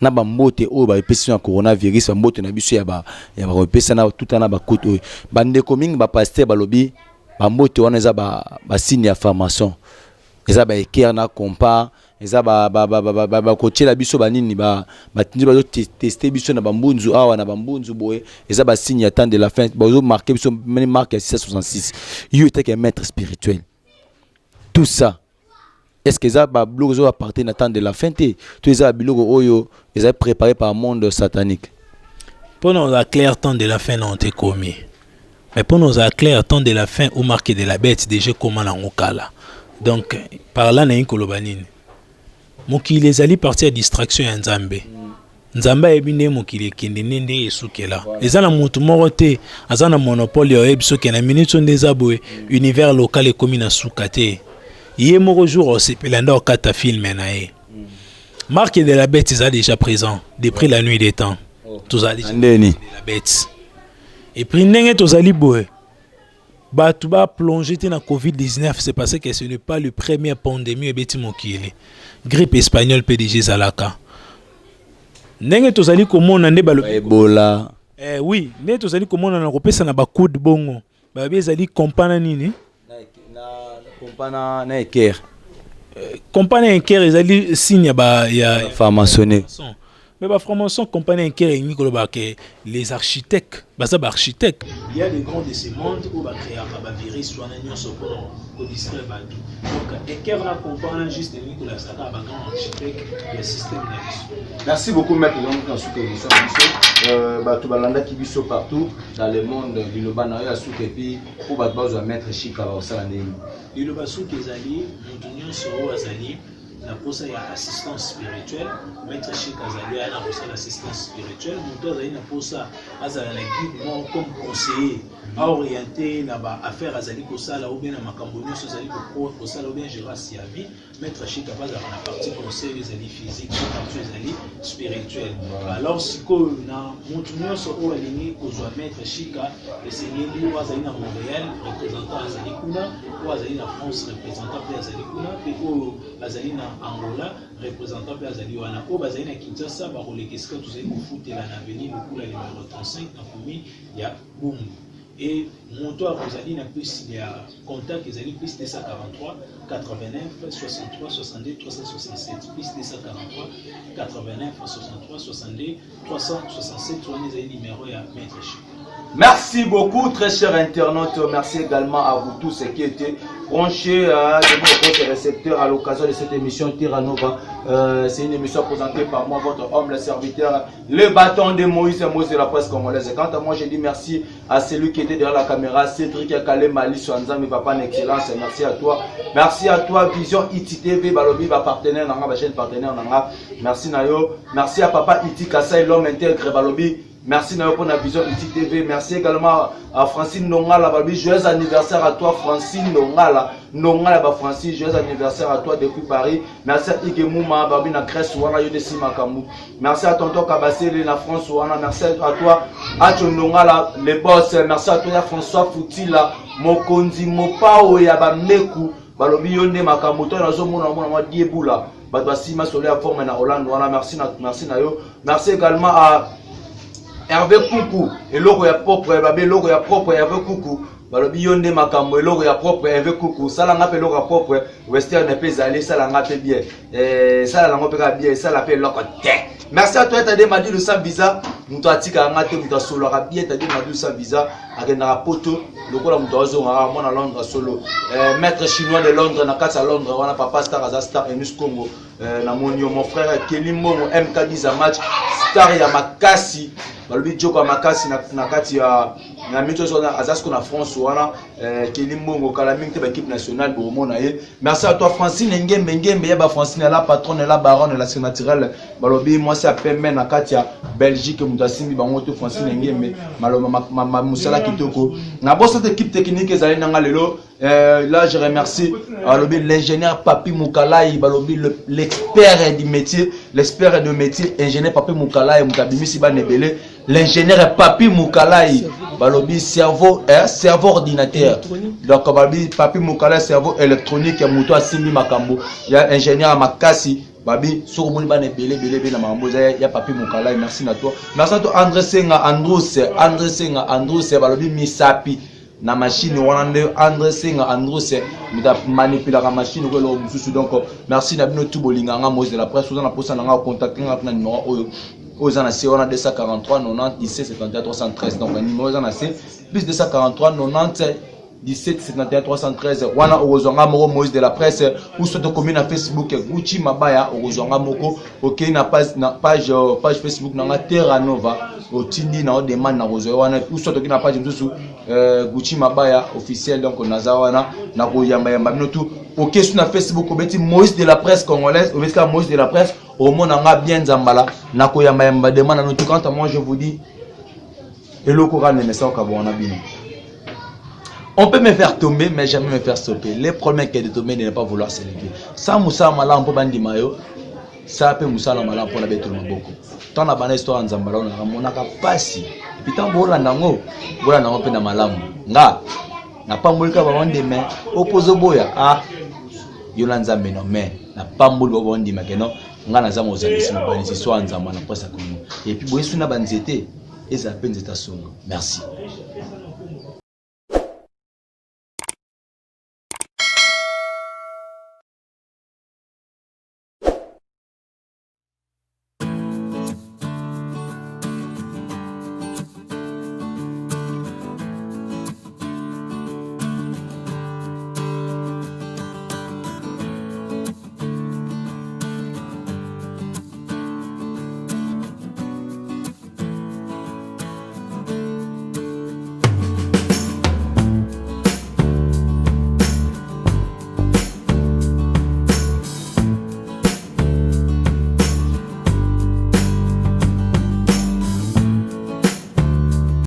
na ba mbote o ba epesi na coronavirus ba mbote na biso ya ba epesa na tout na ba koto ba ndeko mingi ba pasteur ba lobi ba mbote wana eza ba signe ya formation eza ba eker na compa eza ba kochela biso ba nini ba tindi ba tester biso na ba mbunzu awa na ba mbunzu boye eza ba signe ya temps de la fin ba zo marquer biso même marque ya 666 you était que maître spirituel tout ça. Est-ce que ça va bloquer à partir du temps de la fin? Tous les abilogo ils ont préparé par le monde satanique. Pour nous clair temps de la fin ont été commis. Mais pour nous clair temps de la fin ou marqué de la bête déjà comment on kala. Donc par là na inkolobanine. Moki les ali partir à distraction en Nzambe. Nzamba ebine mokili kende nende esukela. Ezana mutu morote, azana monopole yo ebso ke na minute ndeza boye univers local et commune na sukate. Hier mon jour c'est pelanda kata film nae. Marque de la bête est déjà présent depuis la nuit des temps. Tous allés de la bête. Et puis n'engé tous allés boy. Bah tu vas plonger dans Covid-19, c'est parce que ce n'est pas le premier pandémie beti mokili. Grippe espagnole PDG Zalaka. N'engé tous allés comme on ande balo Ebola. Oui, n'engé tous allés comme on a repéré ça na ba coup de bongo. Bah bien allés compana nini? Compana na eker. Compagnie eker ezali signe ya formation. Mais ba formation compagnie eker ni ko ba que les architectes, baza ba architecte. Il y a des grands de ce monde où ba créer ba virus soit na nyonso pour distraire ba tout. Donc eker na compagnie juste ni ko la saka ba grand architecte du système nerveux. Merci beaucoup maître donc dans ce que nous sommes bato balanda ki biso partout dans le monde bilobana ya souke puis pour bato bazo mettre chika ba osala ndeni. Il va sous les alliés, nous sommes azali, la posa ya assistance spirituelle, maître chez Kazali a la l'assistance spirituelle, nous avons la posa azala la guide comme conseiller, à orienter là-bas affaire azali kosala ou bien na makambo nyonso azali ko kosala ou bien gérer sa vie, maître chez Kabaza la partie conseil azali physique, la partie azali spirituelle. Alors si ko na montu nyonso o alini ko zo maître Chika et c'est lui ou azali na Montréal représentant azali kuna ou azali na France représentant azali kuna et ou azali na Angola représentant pe azali wana o bazali na Kinshasa ba kolekesika tozali kofutela na avenue Lukula numéro 35 na commune ya Bumbu. Et mon tour vous a dit plus il y a contact ils allaient plus 243 89 63 62 367 plus 243 89 63 62 367 on est numéro à maître. Merci beaucoup, très chers internautes. Merci également à vous tous qui étaient branchés de votre récepteur à l'occasion de cette émission Terranova. C'est une émission présentée par moi, votre humble serviteur, le bâton de Moïse de la presse congolaise. Quant à moi, je dis merci à celui qui était derrière la caméra, Cédric Akale Mali Swanza, mes papas en excellence. Merci à toi. Merci à toi, Vision ITTV, Balobi, partenaire, ma chaîne partenaire. Merci Nayo. Merci à papa Iti Kassai, l'homme intègre, Balobi. Merci pour la vision ITTV. Merci également à Francine Nongala. Joyeux anniversaire à toi, Francine Nongala. Nongala, Francine, joyeux anniversaire à toi depuis Paris. Merci à Igemouma, Babina Cress, Wana Yodesi Makamu. Merci à Tonton Kabassé, la France, Wana. Merci à toi, Acho Nongala, les boss. Merci à toi, François Foutila, Mokonzi, Mopao, Yabameku, Balobi Yonde Makamoto, Nazomona, Mona Dieboula. Badwasima, Solé, à forme na Hollande, Wana. Merci Nayo. Merci également à Hervé Koukou, et logo ya propre, babé logo ya propre, Hervé Koukou. Balobi yonde makambo, logo ya propre, Hervé Koukou. Ça l'a pe logo propre, Western ne peut aller, ça l'a pe bien. Ça l'a pe bien, ça l'a pe logo tech. Merci à toi, t'as dit Madi le sans visa. Mouto atika ngate, mouto solo rabia, t'as dit Madi le sans visa. Agenda poto, logo la mouto azo, moi na Londres solo. Maître chinois de Londres, na kasa Londres, wana papa star Azastar, Enus Congo. Na monio, mon frère Kelly Momo, MK10 match. Star ya makasi. Balobi Joko makasi na kati ya na mito so na azasko na France wana Kelly Mbongo Kalaming te ba équipe nationale bomona ye. Merci à toi Francine Ngembe ya ba Francine la patronne la baronne la sénatoriale balobi moi c'est appelé na kati ya Belgique mutasimbi bango to Francine Ngembe ma musala kitoko na bo cette équipe technique ezali nanga lelo. Là je remercie l'ingénieur Papi Moukalai balobi l'expert du métier, l'expert de métier ingénieur Papi Moukalai mutabimisi ba nebele. L'ingénieur Papi Moukalai, balobi cerveau ordinateur. Donc balobi Papi Moukalai cerveau électronique ya muto asimi makambo. Ya ingénieur Makasi, babi sur moni ba nebele na makambo ya Papi Moukalai. Merci na toi. Merci à toi André Senga Androus balobi misapi na machine wana nde André Senga Androus mita manipuler la machine ko lo mususu. Donc merci na bino tout bolinganga Moïse de la presse vous na posa na contacter na numéro oyo. Aux années, on a 243 90 17 71 313. Donc, le numéro aux années, plus 243 90 17 71 313. Wana Orozonga Moko Moïse de la presse. Ou sur commune à Facebook, Gucci Mabaya, Orozonga Moko. Ok, na page Facebook, na Terranova. Au Tindi, na demande na Orozonga. Ou sur la page Gucci Mabaya officiel. Donc, Nazawana, na Royamba Yamba. Ok, sur la Facebook, on met Moïse de la presse congolaise. On met Moïse de la presse. Au monde a bien Zambala, Nakoya Mayamba demande à nous tout. Quant à moi, je vous dis, et le courant ne me sort qu'à bon abîme. On peut me faire tomber, mais jamais me faire stopper. Le problème est de tomber, de ne pas vouloir s'élever. Ça, Moussa Malan, pour Bandi Mayo, ça peut Moussa Malan pour la bête beaucoup. Tant la bonne histoire en Zambala, on a passé. Et puis tant Bola Nango, Bola Nango peut na Malam. Nga, n'a pas moulka avant demain, oppose au boya. Ah, Yolanza Meno, mais n'a pas moulka avant demain, non. Ngana za mozalisi na banisi so anzama na presse Congo et puis boyesu na banzete eza penza ta songo. Merci.